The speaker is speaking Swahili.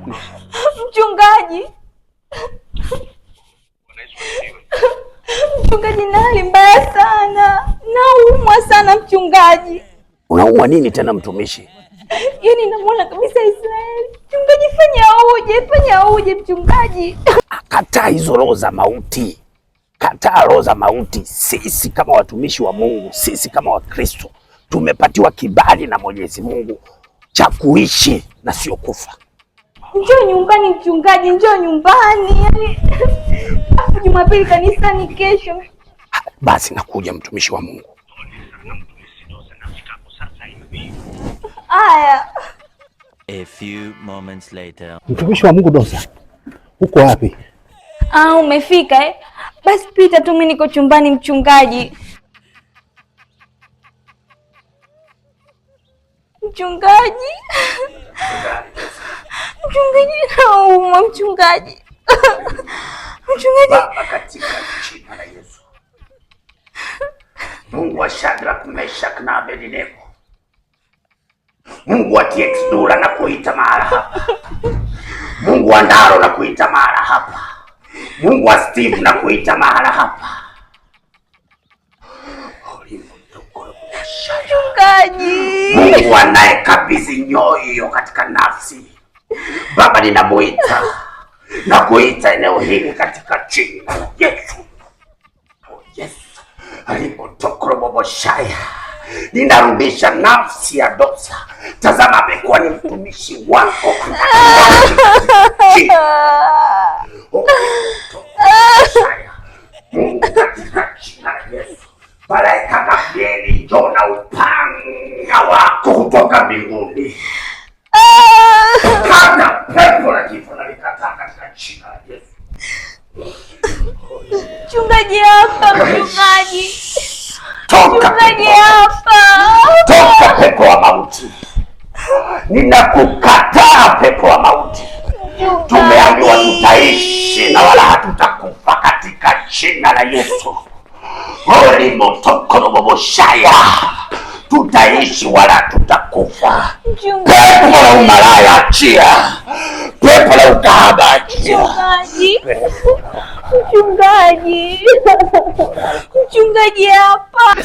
Mchungaji. Mchungaji, na hali mbaya sana. Naumwa sana mchungaji. Unaumwa nini tena mtumishi? Yaani namuona kabisa Israeli. Mchungaji, fanya uje mchungaji. Kataa hizo roho za mauti. Kataa roho za mauti. Sisi kama watumishi wa Mungu, sisi kama Wakristo tumepatiwa kibali na Mwenyezi Mungu cha kuishi na sio kufa. Njoo nyumbani mchungaji, njoo nyumbani. Yaani Jumapili kanisani kesho. Basi nakuja mtumishi wa Mungu. Aya. A few moments later. Mtumishi wa Mungu Dosa, uko wapi? Umefika eh? Basi pita tu, mimi niko chumbani mchungaji. Mchungaji. Mchungaji, naumwa mchungaji. Mchungaji. Baba, katika jina la Yesu. Mungu wa Shadraka, Meshaki na Abednego. Mungu wa TX na kuita mara hapa. Mungu wa Ndaro na kuita mara hapa. Mungu wa Steve na kuita mara hapa. Mchungaji. Mungu anayekabidhi nyoyo katika nafsi. Baba, ninamuita na kuita eneo hili katika jina la Yesu. Yesu. Alipotokorobobosha. Ninarudisha nafsi ya Dosa. Tazama, amekuwa ni mtumishi wako. Mungu, katika jina la Yesu. Malaika Gabrieli, njoo na upanga wako kutoka mbinguni. Kata pepo la kifo na likataa katika jina la Yesu. Mchungaji hapa, mchungaji. Toka pepo wa mauti. Ninakukataa pepo wa mauti. Tumeambiwa tutaishi na wala hatutakufa katika jina la Yesu. Olimotokoroboboshaya. Tutaishi wala tutakufa. Pepo la umalaya achia. Pepo la ukahaba achia. Mchungaji hapa.